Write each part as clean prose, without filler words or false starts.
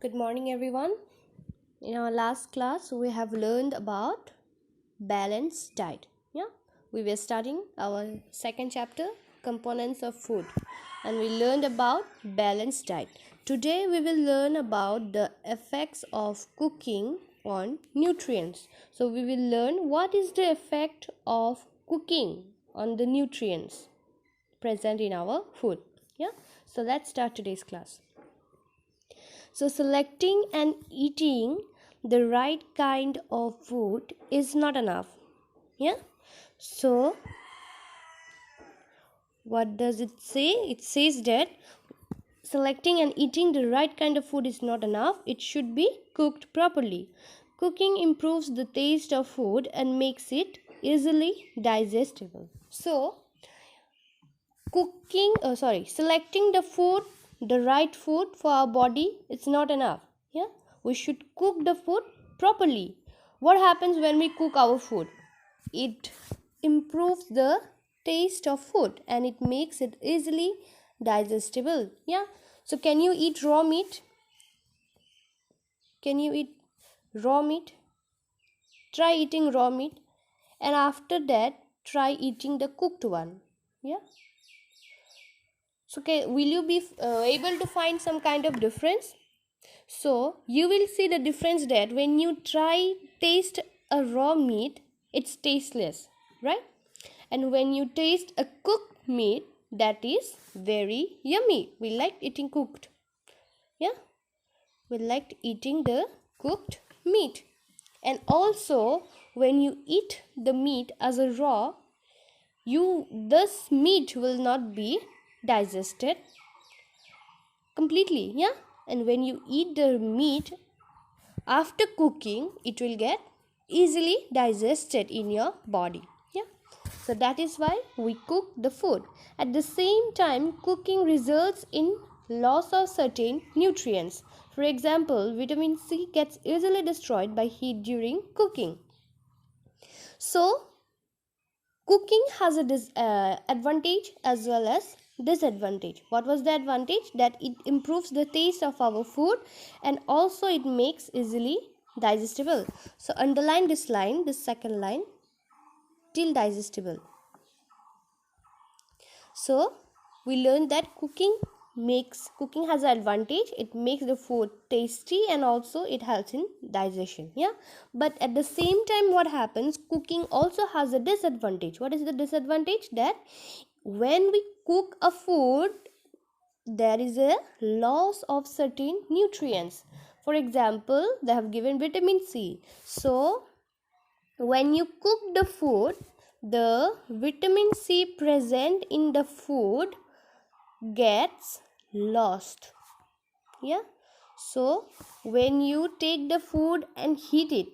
Good morning, everyone. In our last class, we have learned about balanced diet. Yeah, we were studying our second chapter, components of food, and we learned about balanced diet. Today, we will learn about the effects of cooking on nutrients. So, we will learn what is the effect of cooking on the nutrients present in our food. Yeah, so let's start today's class. So, selecting and eating the right kind of food is not enough. Yeah. So, what does it say? It says that selecting and eating the right kind of food is not enough. It should be cooked properly. Cooking improves the taste of food and makes it easily digestible. So, selecting the right food for our body, it's not enough. Yeah, we should cook the food properly. What happens when we cook our food? It improves the taste of food and it makes it easily digestible. Yeah, so can you eat raw meat? Try eating raw meat, and after that try eating the cooked one. Yeah, so will you be able to find some kind of difference? So you will see the difference that when you try taste a raw meat, it's tasteless, right? And when you taste a cooked meat, that is very yummy. We like eating cooked. Yeah, we liked eating the cooked meat. And also when you eat the meat as a raw, this meat will not be digested completely. Yeah, and when you eat the meat after cooking, it will get easily digested in your body. Yeah, so that is why we cook the food. At the same time, cooking results in loss of certain nutrients. For example, vitamin C gets easily destroyed by heat during cooking. So cooking has a advantage as well as disadvantage. What was the advantage? That it improves the taste of our food and also it makes easily digestible. So underline this line, this second line, till digestible. So we learned that cooking has an advantage. It makes the food tasty and also it helps in digestion. Yeah, but at the same time, what happens? Cooking also has a disadvantage. What is the disadvantage? That when we cook a food, there is a loss of certain nutrients. For example, they have given vitamin C. So when you cook the food, the vitamin C present in the food gets lost. Yeah, so when you take the food and heat it,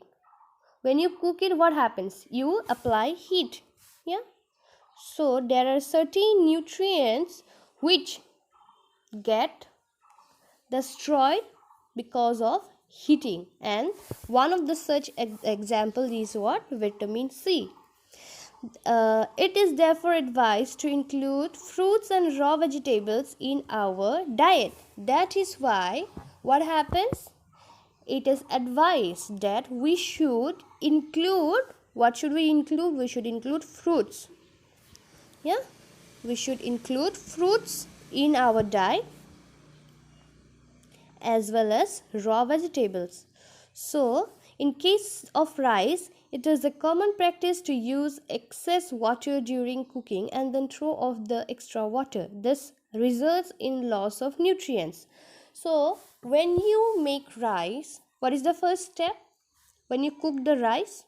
when you cook it, what happens? You apply heat. Yeah, so there are certain nutrients which get destroyed because of heating, and one of the such example is what? Vitamin C. It is therefore advised to include fruits and raw vegetables in our diet. That is why what happens? It is advised that we should include, what should we include? We should include fruits. Yeah, we should include fruits in our diet as well as raw vegetables. So in case of rice, it is a common practice to use excess water during cooking and then throw off the extra water. This results in loss of nutrients. So when you make rice, what is the first step? When you cook the rice,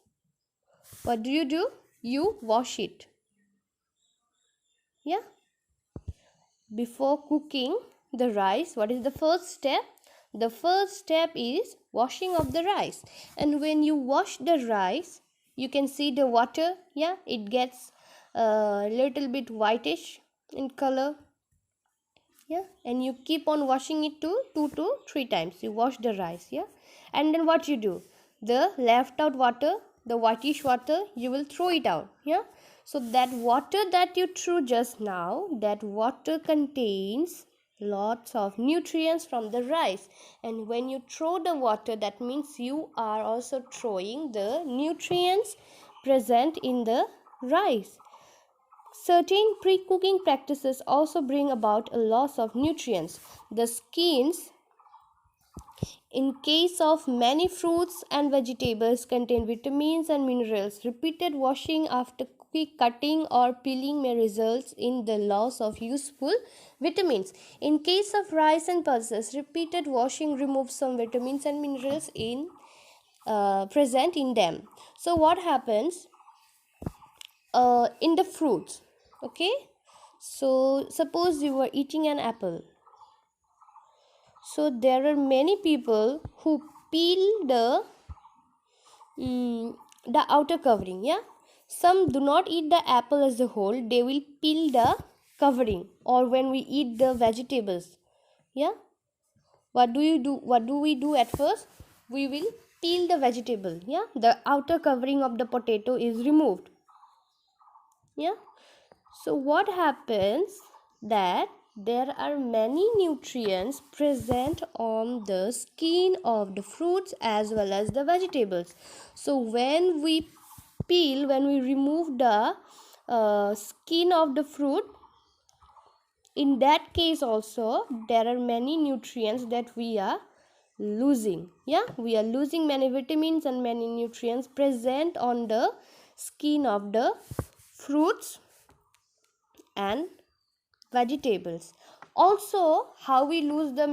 what do? You wash it. Yeah, before cooking the rice, what is the first step? The first step is washing of the rice. And when you wash the rice, you can see the water. Yeah, it gets a little bit whitish in color. Yeah, and you keep on washing it 2 to 3 times. You wash the rice. Yeah, and then what you do? The left out water, the whitish water, you will throw it out. Yeah, so that water that you threw just now, that water contains lots of nutrients from the rice. And when you throw the water, that means you are also throwing the nutrients present in the rice. Certain pre-cooking practices also bring about a loss of nutrients. The skins in case of many fruits and vegetables contain vitamins and minerals. Repeated washing after cutting or peeling may result in the loss of useful vitamins. In case of rice and pulses, repeated washing removes some vitamins and minerals present in them. So what happens in the fruits? Okay, so suppose you were eating an apple. So there are many people who peel the outer covering. Yeah, some do not eat the apple as a whole, they will peel the covering. Or when we eat the vegetables, yeah, what do we do at first? We will peel the vegetable. Yeah, the outer covering of the potato is removed. Yeah, so what happens that there are many nutrients present on the skin of the fruits as well as the vegetables. So when we remove the skin of the fruit, in that case also there are many nutrients that we are losing. Yeah, we are losing many vitamins and many nutrients present on the skin of the fruits and vegetables. Also, how we lose the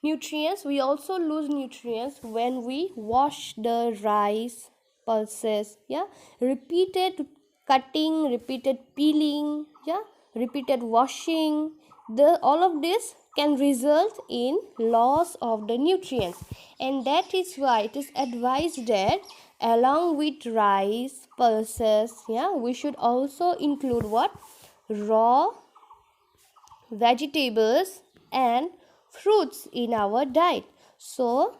nutrients? We also lose nutrients when we wash the rice, pulses. Yeah, repeated cutting, repeated peeling, yeah, repeated washing, all of this can result in loss of the nutrients. And that is why it is advised that along with rice, pulses, yeah, we should also include what? Raw vegetables and fruits in our diet. So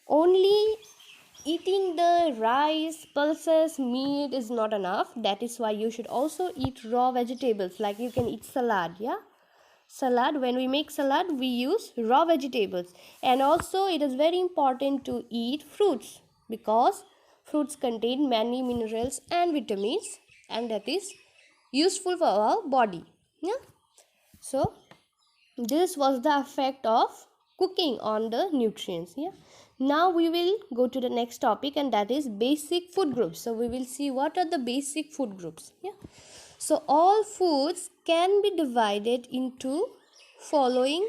only eating the rice, pulses, meat is not enough. That is why you should also eat raw vegetables. Like you can eat salad. Yeah, salad, when we make salad we use raw vegetables. And also it is very important to eat fruits, because fruits contain many minerals and vitamins, and that is useful for our body. Yeah, so this was the effect of cooking on the nutrients. Yeah, now we will go to the next topic, and that is basic food groups. So we will see what are the basic food groups. Yeah, so all foods can be divided into following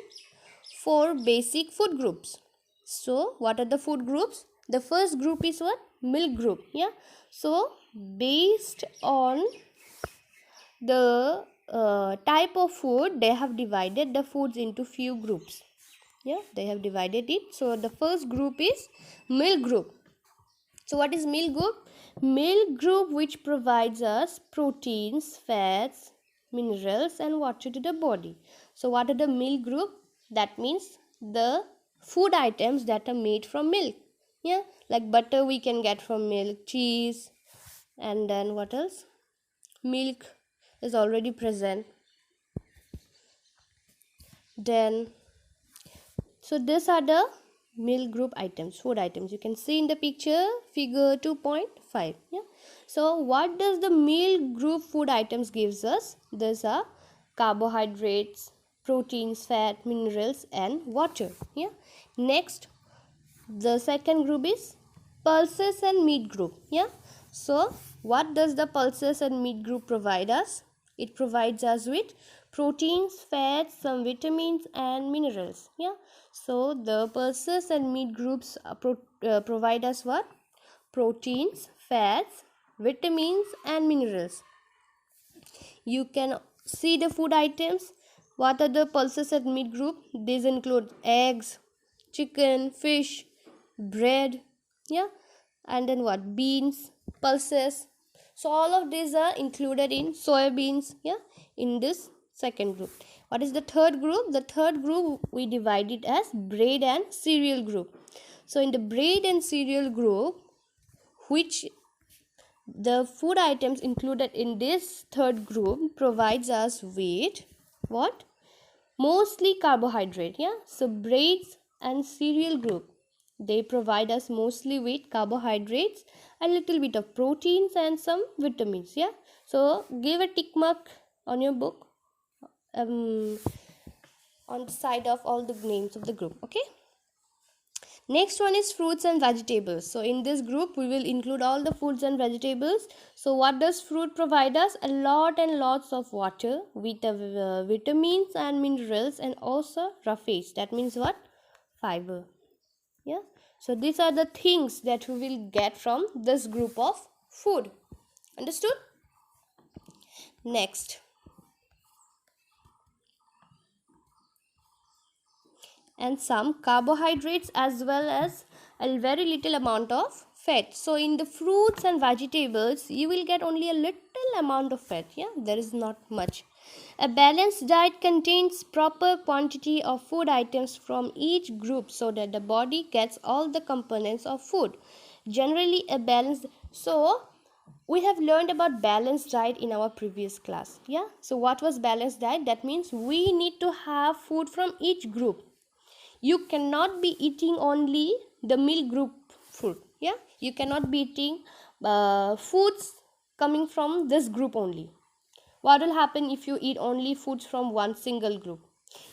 4 basic food groups. So what are the food groups? The first group is what? Milk group. Yeah, so based on the type of food, they have divided the foods into few groups. Yeah, they have divided it. So the first group is milk group. So what is milk group? Milk group which provides us proteins, fats, minerals and water to the body. So what are the milk group? That means the food items that are made from milk. Yeah, like butter we can get from milk, cheese, and then what else? Milk is already present. Then so these are the milk group items, food items. You can see in the picture, figure 2.5. Yeah, so what does the milk group food items gives us? These are carbohydrates, proteins, fat, minerals and water. Yeah, next the second group is pulses and meat group. Yeah, so what does the pulses and meat group provide us? It provides us with proteins, fats, some vitamins and minerals. Yeah, so the pulses and meat groups provide us what? Proteins, fats, vitamins and minerals. You can see the food items. What are the pulses and meat group? These include eggs, chicken, fish, bread, yeah, and then what? Beans, pulses. So all of these are included in soybeans, yeah, in this second group. What is the third group? The third group we divide it as bread and cereal group. So in the bread and cereal group, which the food items included in this third group provides us with what? Mostly carbohydrate. Yeah, so breads and cereal group, they provide us mostly with carbohydrates, a little bit of proteins and some vitamins. Yeah, so give a tick mark on your book, on the side of all the names of the group. Okay, next one is fruits and vegetables. So in this group we will include all the foods and vegetables. So what does fruit provide us? A lot and lots of water with vitamins and minerals, and also roughage, that means what? Fiber. Yeah, so these are the things that we will get from this group of food. Understood? Next, and some carbohydrates as well as a very little amount of fat. So in the fruits and vegetables you will get only a little amount of fat. Yeah, there is not much. A balanced diet contains proper quantity of food items from each group so that the body gets all the components of food. Generally a balanced, so we have learned about balanced diet in our previous class. Yeah, so what was balanced diet? That means we need to have food from each group. You cannot be eating only the meal group food. Yeah, you cannot be eating foods coming from this group only. What will happen if you eat only foods from one single group?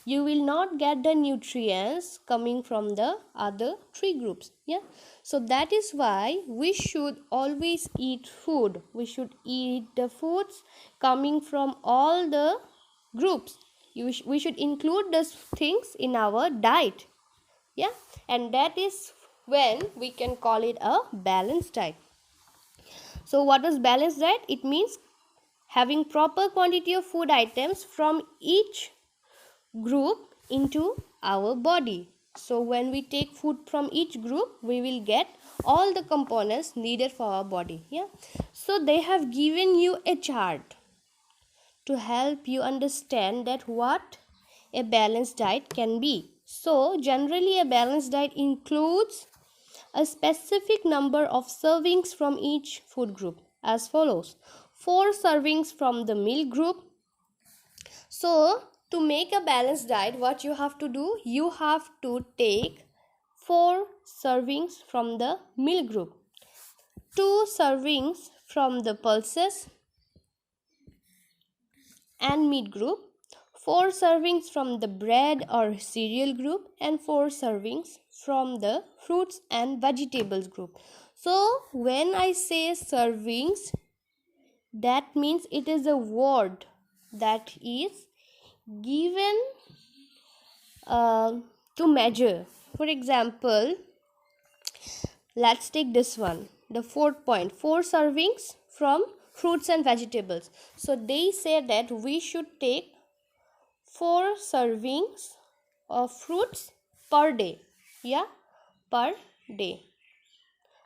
You will not get the nutrients coming from the other three groups. Yeah, so that is why we should always eat food. We should eat the foods coming from all the groups. We should include those things in our diet. Yeah, and that is when we can call it a balanced diet. So what is balanced diet? It means having proper quantity of food items from each group into our body. So when we take food from each group, we will get all the components needed for our body. Yeah, so they have given you a chart to help you understand that what a balanced diet can be. So generally a balanced diet includes a specific number of servings from each food group as follows: 4 servings from the meal group. So to make a balanced diet, what you have to do, you have to take 4 servings from the meal group, 2 servings from the pulses and meat group, 4 servings from the bread or cereal group, and 4 servings from the fruits and vegetables group. So when I say servings, that means it is a word that is given to measure. For example, let's take this one, the 4th point, 4 servings from fruits and vegetables. So they say that we should take 4 servings of fruits per day. Yeah, per day.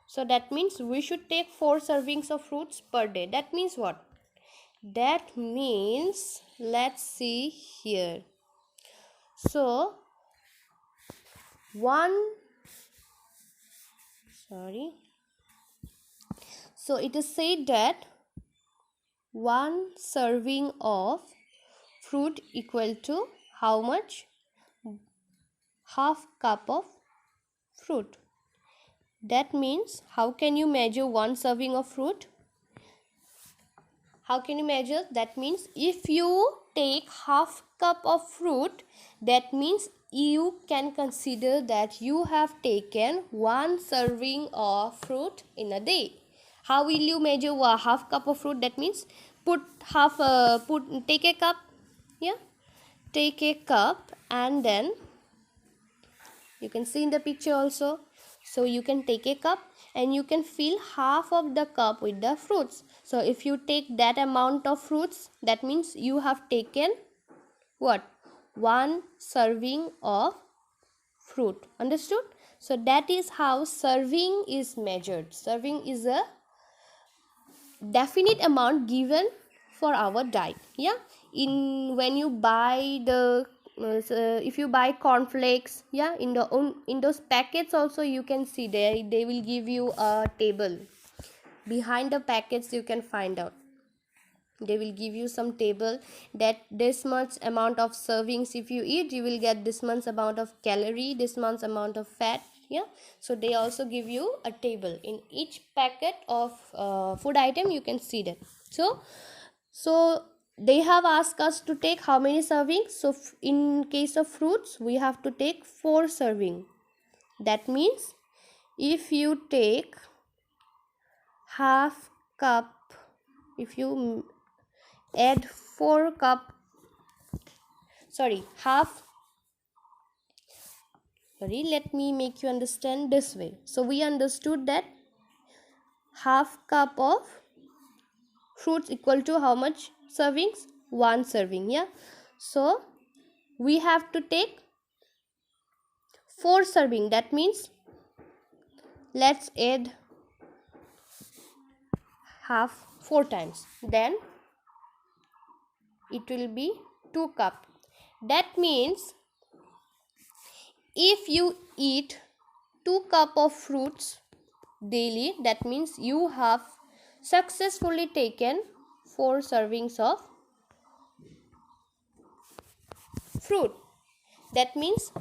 So that means we should take 4 servings of fruits per day. That means what? That means, let's see here. So so it is said that 1 serving of fruit equal to how much? Half cup of fruit. That means, how can you measure 1 serving of fruit? How can you measure? That means if you take half cup of fruit, that means you can consider that you have taken 1 serving of fruit in a day. How will you measure a half cup of fruit? That means take a cup. Yeah, take a cup, and then you can see in the picture also. So you can take a cup and you can fill half of the cup with the fruits. So if you take that amount of fruits, that means you have taken what? 1 serving of fruit. Understood? So that is how serving is measured. Serving is a definite amount given for our diet. Yeah, in when you buy the if you buy cornflakes, yeah, in those packets also you can see they will give you a table. Behind the packets you can find out. They will give you some table that this much amount of servings if you eat, you will get this much amount of calorie, this much amount of fat. Yeah, so they also give you a table in each packet of food item. You can see that. So they have asked us to take how many servings. So in case of fruits, we have to take 4 serving. That means if you take half cup, if you add 4 cup, let me make you understand this way. So we understood that half cup of fruits equal to how much servings? 1 serving. Yeah, so we have to take 4 serving. That means let's add half 4 times, then it will be 2 cup. That means if you eat 2 cup of fruits daily, that means you have successfully taken 4 servings of fruit. That means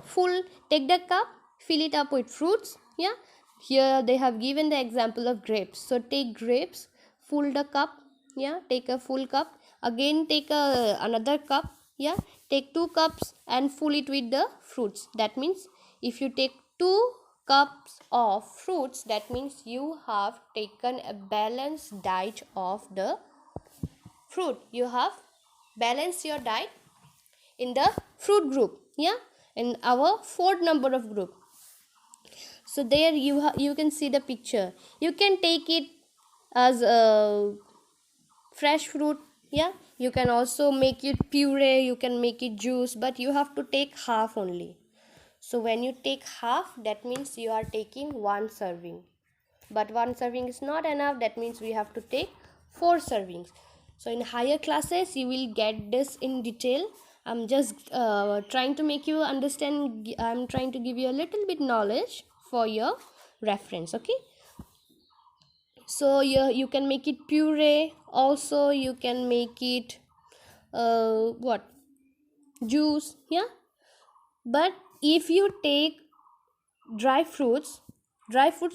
take the cup, fill it up with fruits. Yeah, here they have given the example of grapes. So take grapes, fill the cup. Yeah, take a full cup, again take another cup. Yeah, take 2 cups and fill it with the fruits. That means if you take 2 cups of fruits, that means you have taken a balanced diet of the fruit. You have balanced your diet in the fruit group. Yeah, in our 4th number of group. So there you can see the picture. You can take it as a fresh fruit. Yeah, you can also make it puree, you can make it juice, but you have to take half only. So when you take half, that means you are taking 1 serving, but 1 serving is not enough. That means we have to take 4 servings. So in higher classes you will get this in detail. I'm just trying to make you understand. I'm trying to give you a little bit knowledge for your reference. Okay, so you can make it puree, also you can make it juice. Yeah, but if you take dry fruits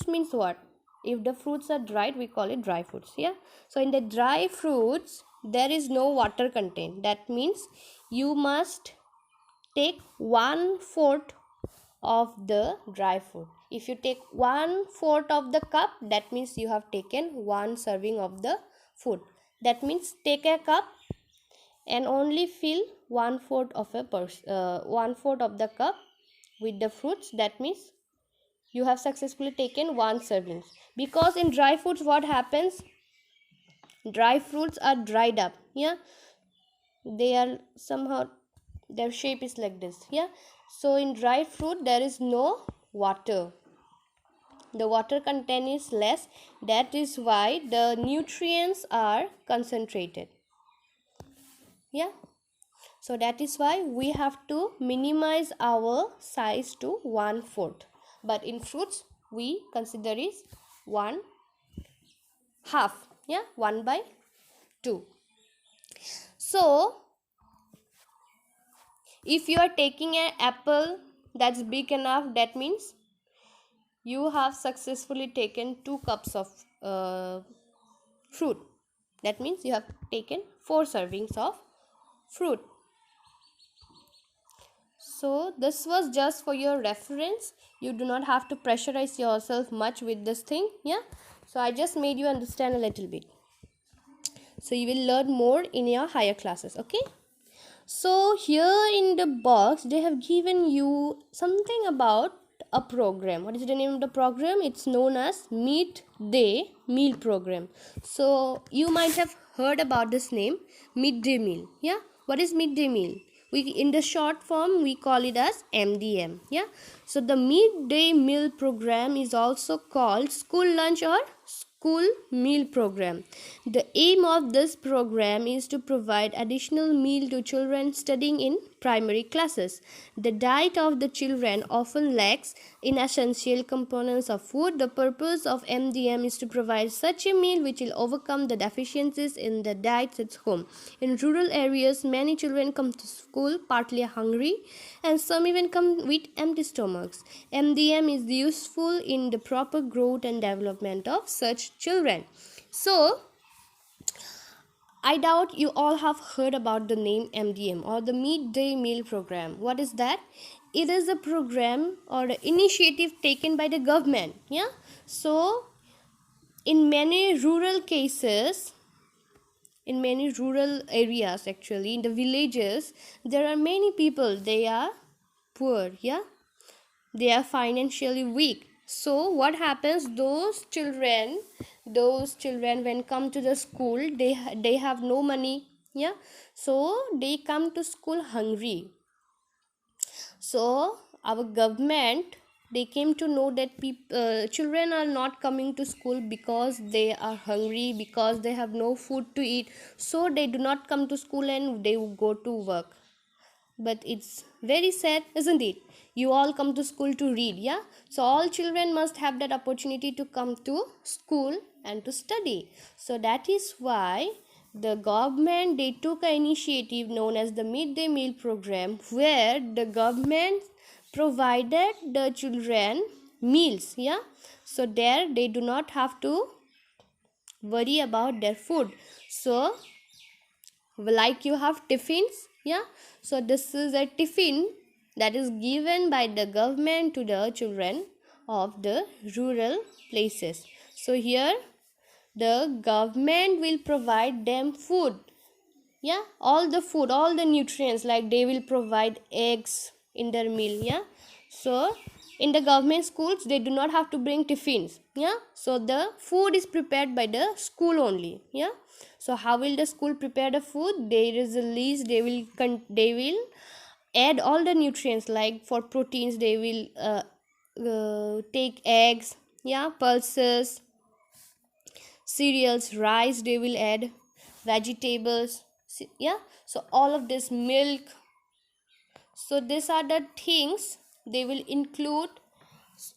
means what? If the fruits are dried, we call it dry fruits. Yeah, so in the dry fruits there is no water content. That means you must take 1/4 of the dry fruit. If you take 1/4 of the cup, that means you have taken 1 serving of the food. That means take a cup and only fill 1/4 of 1/4 of the cup with the fruits. That means you have successfully taken 1 serving. Because in dry fruits what happens? Dry fruits are dried up. Yeah, they are somehow, their shape is like this. Yeah, so in dry fruit there is no water, the water content is less. That is why the nutrients are concentrated. Yeah, so that is why we have to minimize our size to 1/4, but in fruits we consider is 1/2. Yeah, 1/2. So if you are taking an apple that's big enough, that means you have successfully taken 2 cups of fruit. That means you have taken 4 servings of fruit. So this was just for your reference. You do not have to pressurize yourself much with this thing. Yeah, so I just made you understand a little bit, so you will learn more in your higher classes. Okay, so here in the box they have given you something about a program. What is the name of the program? It's known as midday meal program. So you might have heard about this name, midday meal. Yeah, what is midday meal? We, in the short form, we call it as MDM. Yeah, so the midday meal program is also called school lunch or school meal program. The aim of this program is to provide additional meal to children studying in primary classes. The diet of the children often lacks in essential components of food. The purpose of MDM is to provide such a meal which will overcome the deficiencies in the diets at home. In rural areas, many children come to school partly hungry and some even come with empty stomachs. MDM is useful in the proper growth and development of such children. So, I doubt you all have heard about the name MDM or the midday meal program. What is that? It is a program or an initiative taken by the government. Yeah. So, in many rural cases, in many rural areas, actually, in the villages, there are many people, they are poor. Yeah. They are financially weak. So what happens, those children when come to the school, they have no money. Yeah, so they come to school hungry. So our government, they came to know that children are not coming to school because they are hungry, because they have no food to eat, so they do not come to school and they go to work. But it's very sad, isn't it? You all come to school to read. Yeah, so all children must have that opportunity to come to school and to study. So that is why the government, they took an initiative known as the midday meal program, where the government provided the children meals. Yeah, so there they do not have to worry about their food. So like you have tiffins. Yeah, so this is a tiffin that is given by the government to the children of the rural places. So here the government will provide them food. Yeah, all the food, all the nutrients, like they will provide eggs in their meal. Yeah, so in the government schools, they do not have to bring tiffins. Yeah, so the food is prepared by the school only. Yeah, so how will the school prepare the food? There is a list. They will add all the nutrients, like for proteins they will take eggs, yeah, pulses, cereals, rice they will add, vegetables, yeah, so all of this, milk. So these are the things they will include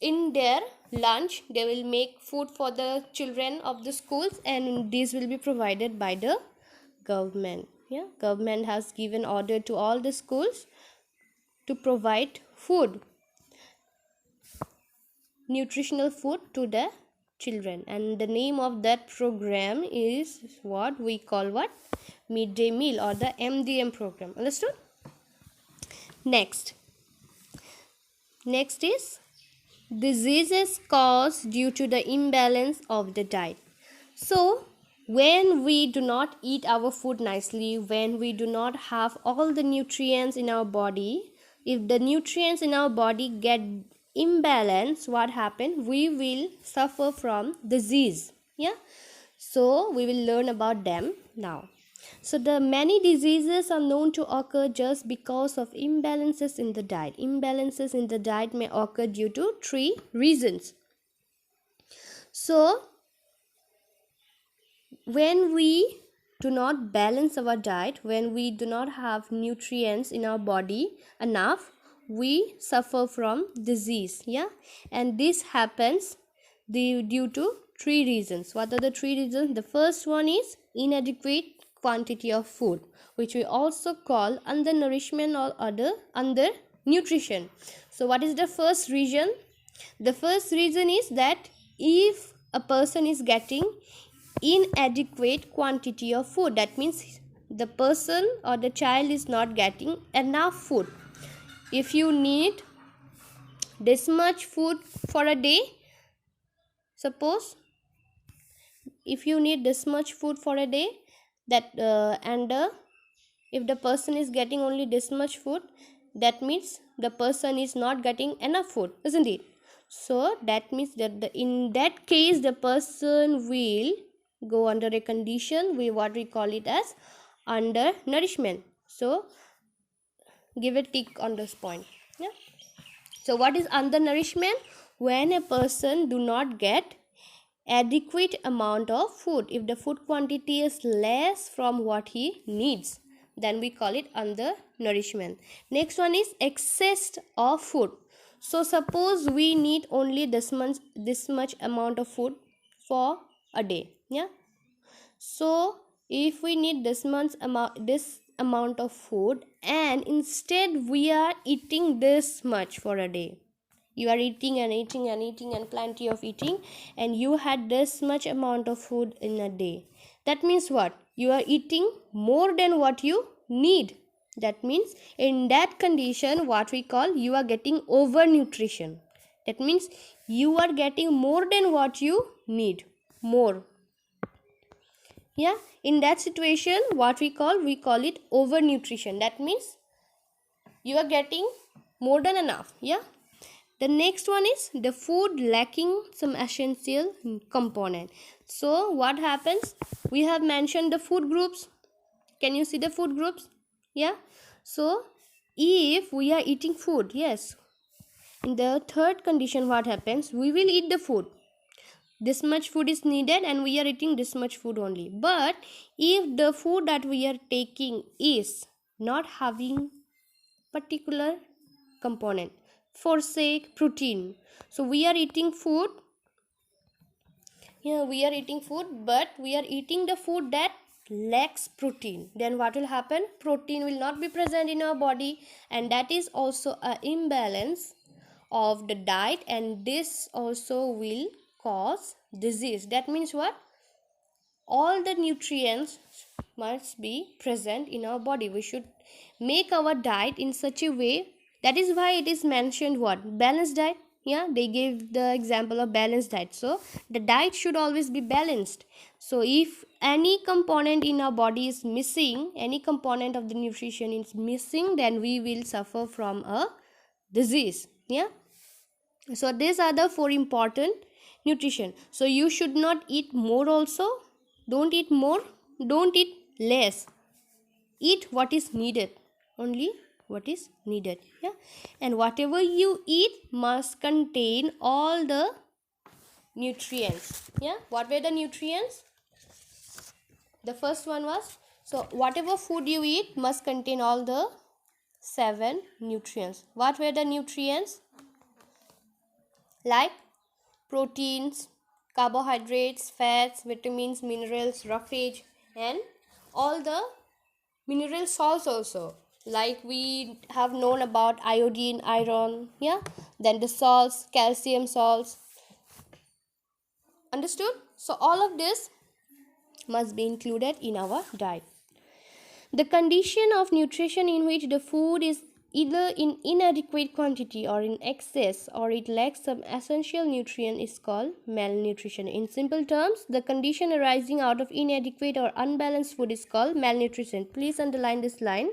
in their lunch. They will make food for the children of the schools, and these will be provided by the government. Yeah, government has given order to all the schools to provide food, nutritional food to the children, and the name of that program is what we call what, midday meal, or the MDM program. Understood? Next is diseases caused due to the imbalance of the diet. So when we do not eat our food nicely, when we do not have all the nutrients in our body, if the nutrients in our body get imbalanced, what happens? We will suffer from disease. Yeah, so we will learn about them now. So the many diseases are known to occur just because of imbalances in the diet. Imbalances in the diet may occur due to 3 reasons. So when we do not balance our diet, when we do not have nutrients in our body enough, we suffer from disease. Yeah, and this happens due to 3 reasons. What are the 3 reasons? The first one is inadequate quantity of food, which we also call undernourishment or undernutrition. So what is the first reason? The first reason is that if a person is getting inadequate quantity of food, that means the person or the child is not getting enough food. If you need this much food for a day, suppose if you need this much food for a day, that if the person is getting only this much food, that means the person is not getting enough food, isn't it? So that means that in that case the person will go under a condition, what we call it as undernourishment. So give a tick on this point. Yeah, so what is undernourishment? When a person do not get adequate amount of food, if the food quantity is less from what he needs. then we call it undernourishment. Next one is excess of food. So suppose we need only this much amount of food for a day. Yeah, so if we need this amount of food, and instead we are eating this much for a day, you are eating and eating and eating and plenty of eating, and you had this much amount of food in a day, that means what? You are eating more than what you need. That means in that condition, what we call, you are getting overnutrition. That means you are getting more than what you need, more. Yeah, in that situation, what we call it overnutrition. That means you are getting more than enough. Yeah, the next one is the food lacking some essential component. So what happens? We have mentioned the food groups. Can you see the food groups? Yeah, so if we are eating food, yes, in the third condition, what happens? We will eat the food, this much food is needed, and we are eating this much food only. But if the food that we are taking is not having particular component, for sake protein, so we are eating food, but we are eating the food that lacks protein, then what will happen? Protein will not be present in our body, and that is also an imbalance of the diet, and this also will cause disease. That means what? All the nutrients must be present in our body. We should make our diet in such a way. That is why it is mentioned what? Balanced diet. Yeah, they gave the example of balanced diet. So the diet should always be balanced. So if any component in our body is missing, any component of the nutrition is missing, then we will suffer from a disease. Yeah, so these are the 4 important nutrition. So you should not eat more also. Don't eat more, don't eat less. Eat what is needed, only what is needed. Yeah, and whatever you eat must contain all the nutrients. Yeah, what were the nutrients? The first one was, so whatever food you eat must contain all the 7 nutrients. What were the nutrients? Like proteins, carbohydrates, fats, vitamins, minerals, roughage, and all the mineral salts also. Like we have known about iodine, iron, yeah, then the salts, calcium salts. Understood? So all of this must be included in our diet. The condition of nutrition in which the food is either in inadequate quantity or in excess, or it lacks some essential nutrient, is called malnutrition. In simple terms, the condition arising out of inadequate or unbalanced food is called malnutrition. Please underline this line,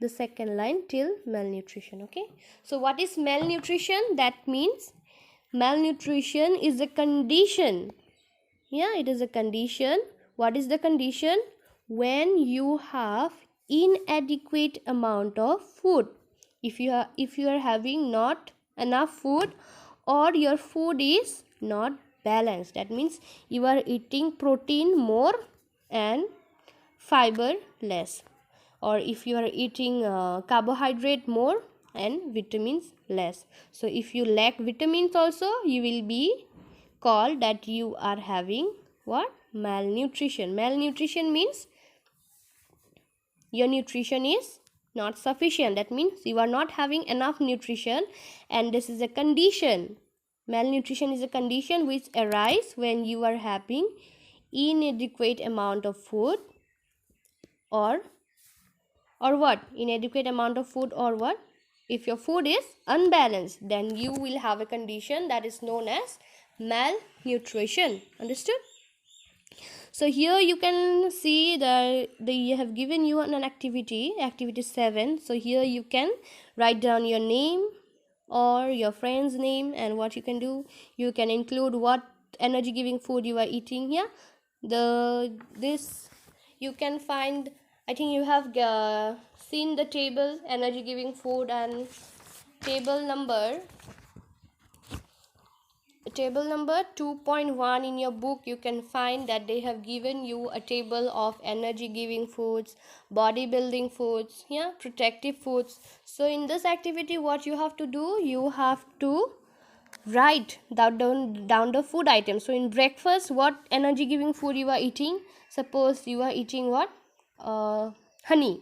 the second line, till malnutrition. Okay, so what is malnutrition? That means malnutrition is a condition. Yeah, it is a condition. What is the condition? When you have inadequate amount of food. If you are having not enough food, or your food is not balanced, that means you are eating protein more and fiber less, or if you are eating carbohydrate more and vitamins less. So if you lack vitamins also, you will be called that you are having what? Malnutrition. Malnutrition means your nutrition is not sufficient. That means you are not having enough nutrition, and this is a condition. Malnutrition is a condition which arises when you are having inadequate amount of food, or what? Inadequate amount of food, or what? If your food is unbalanced, then you will have a condition that is known as malnutrition. Understood? So here you can see that they have given you an activity 7. So here you can write down your name or your friend's name, and what you can do, you can include what energy giving food you are eating here. This you can find, I think you have seen the table, energy giving food, and table table number 2.1 in your book, you can find that they have given you a table of energy giving foods, bodybuilding foods, yeah, protective foods. So in this activity, what you have to do, you have to write down the food items. So in breakfast, what energy giving food you are eating? Suppose you are eating what? Honey.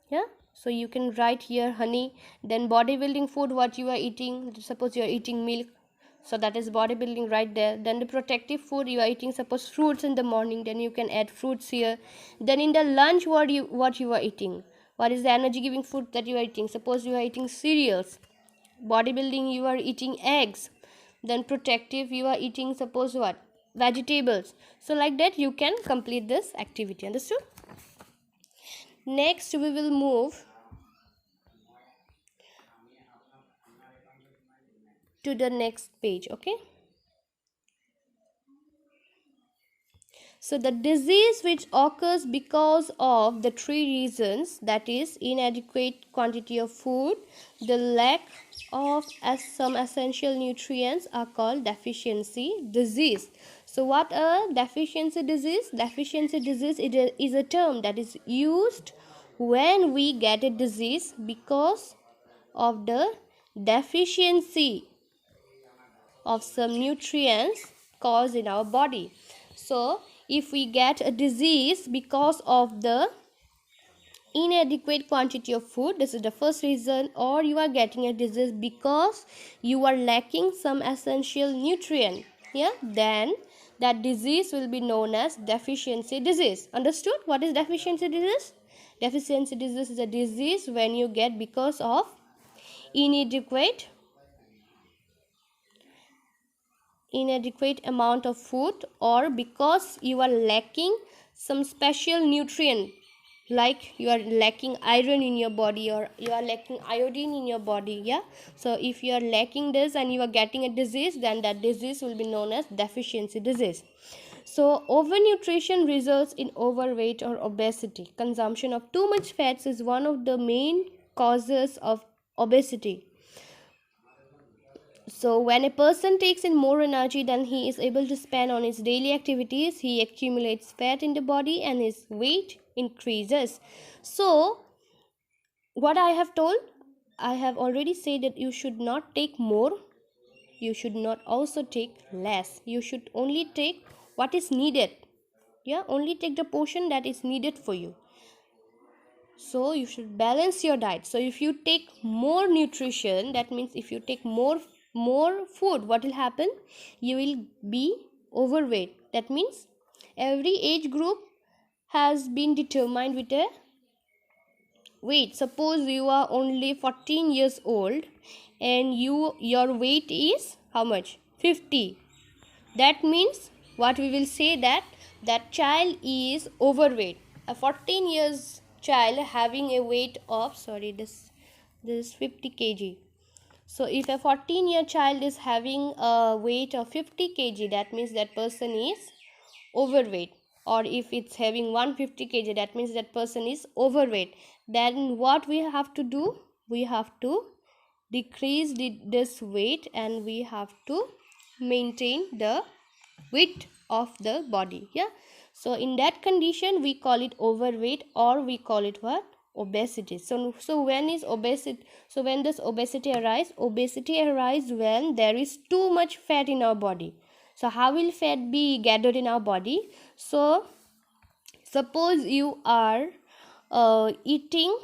Yeah, so you can write here honey. Then bodybuilding food, what you are eating? Suppose you are eating milk, so that is bodybuilding right there. Then the protective food, you are eating suppose fruits in the morning, then you can add fruits here. Then in the lunch, what you are eating? What is the energy giving food that you are eating? Suppose you are eating cereals. Bodybuilding, you are eating eggs. Then protective, you are eating suppose what? Vegetables. So like that you can complete this activity. Understood? Next we will move to the next page. Okay, so the disease which occurs because of the three reasons, that is inadequate quantity of food, the lack of some essential nutrients, are called deficiency disease. So what a deficiency disease? Deficiency disease is a term that is used when we get a disease because of the deficiency of some nutrients caused in our body. So if we get a disease because of the inadequate quantity of food, this is the first reason, or you are getting a disease because you are lacking some essential nutrient, yeah, then that disease will be known as deficiency disease. Understood? What is deficiency disease? Deficiency disease is a disease when you get because of inadequate amount of food, or because you are lacking some special nutrient, like you are lacking iron in your body, or you are lacking iodine in your body. Yeah, so if you are lacking this and you are getting a disease, then that disease will be known as deficiency disease. So overnutrition results in overweight or obesity. Consumption of too much fats is one of the main causes of obesity. So when a person takes in more energy than he is able to spend on his daily activities, he accumulates fat in the body and his weight increases. So what I have told, I have already said that you should not take more, you should not also take less. You should only take what is needed. Yeah, only take the portion that is needed for you. So you should balance your diet. So if you take more nutrition, that means if you take more food, what will happen? You will be overweight. That means every age group has been determined with a weight. Suppose you are only 14 years old and your weight is how much? 50. That means what we will say, that child is overweight. A 14 years child having a weight of, sorry, this is 50 kg. So if a 14-year child is having a weight of 50 kg, that means that person is overweight. Or if it's having 150 kg, that means that person is overweight. Then what we have to do? We have to decrease this weight, and we have to maintain the weight of the body. Yeah, so in that condition we call it overweight, or we call it what? Obesity. So when is obesity? So when does obesity arise? Obesity arise when there is too much fat in our body. So how will fat be gathered in our body? So suppose you are eating,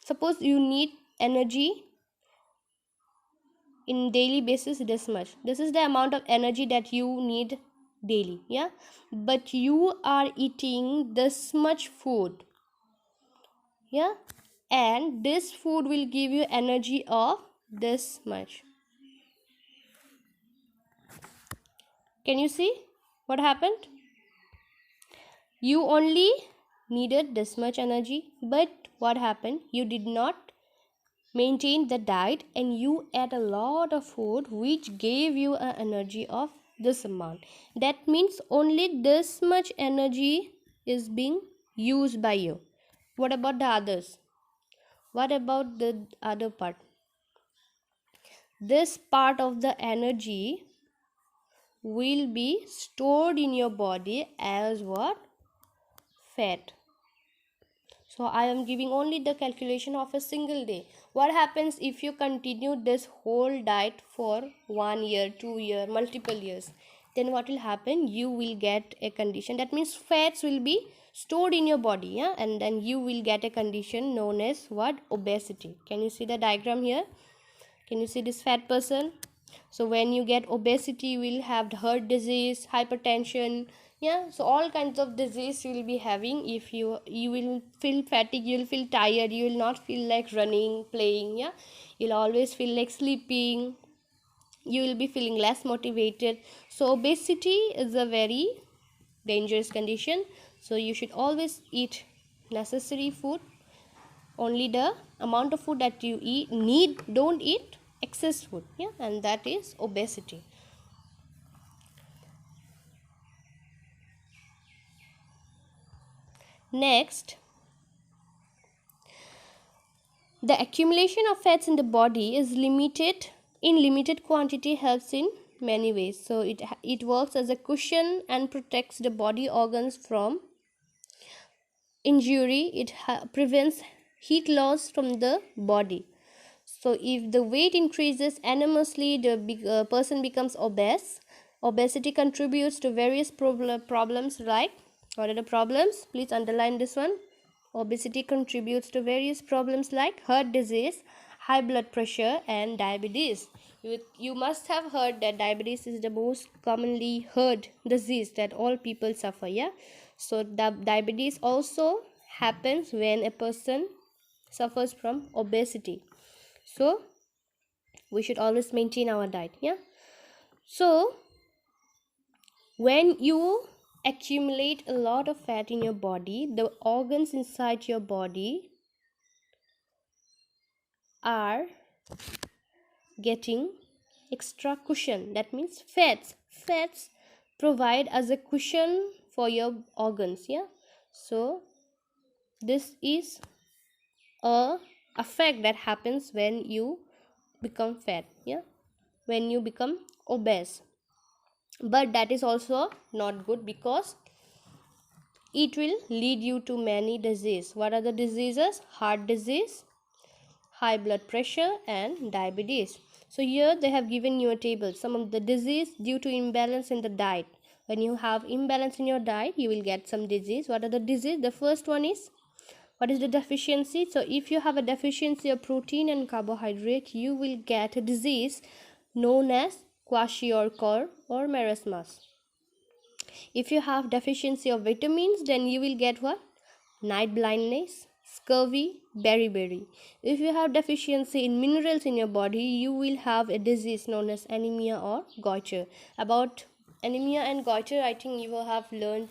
suppose you need energy in daily basis this much. This is the amount of energy that you need daily. Yeah, but you are eating this much food. Yeah, and this food will give you energy of this much. Can you see what happened? You only needed this much energy, but what happened? You did not maintain the diet and you ate a lot of food which gave you an energy of this amount. That means only this much energy is being used by you. What about the others? What about the other part? This part of the energy will be stored in your body as what? Fat. So I am giving only the calculation of a single day. What happens if you continue this whole diet for 1 year, 2 year, multiple years? Then what will happen? You will get a condition. That means fats will be stored in your body, yeah, and then you will get a condition known as what? Obesity. Can you see the diagram here? Can you see this fat person? So when you get obesity, you will have heart disease, hypertension, yeah, so all kinds of disease you will be having. If you will feel fatigue, you will feel tired, you will not feel like running, playing, yeah, you'll always feel like sleeping, you will be feeling less motivated. So obesity is a very dangerous condition. So you should always eat necessary food, only the amount of food that you eat need, don't eat excess food, yeah, and that is obesity. Next, the accumulation of fats in the body is limited. In limited quantity helps in many ways. So it works as a cushion and protects the body organs from injury. It prevents heat loss from the body. So if the weight increases enormously, the person becomes obese. Obesity contributes to various problems like, what are the problems? Please underline this one. Obesity contributes to various problems like heart disease, high blood pressure, and diabetes. You must have heard that diabetes is the most commonly heard disease that all people suffer, yeah. So the diabetes also happens when a person suffers from obesity. So we should always maintain our diet, yeah. So when you accumulate a lot of fat in your body, the organs inside your body are getting extra cushion. That means fats provide as a cushion for your organs, yeah. So this is a effect that happens when you become fat, yeah, when you become obese. But that is also not good, because it will lead you to many diseases. What are the diseases? Heart disease, high blood pressure, and diabetes. So here they have given you a table, some of the disease due to imbalance in the diet. When you have imbalance in your diet, you will get some disease. What are the disease? The first one is, what is the deficiency? So if you have a deficiency of protein and carbohydrate, you will get a disease known as kwashiorkor or marasmus. If you have deficiency of vitamins, then you will get what? Night blindness, scurvy, beriberi. If you have deficiency in minerals in your body, you will have a disease known as anemia or goiter. About anemia and goiter, I think you will have learned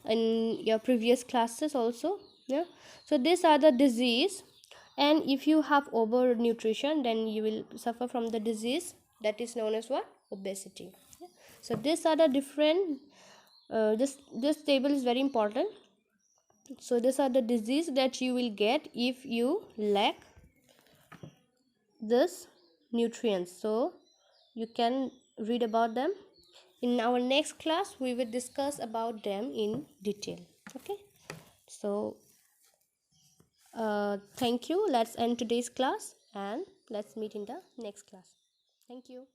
in your previous classes also, yeah. So these are the disease, and if you have overnutrition, then you will suffer from the disease that is known as what? Obesity, yeah. So these are the different this table is very important. So these are the disease that you will get if you lack this nutrients. So you can read about them. In our next class we will discuss about them in detail, okay. So thank you. Let's end today's class and let's meet in the next class. Thank you.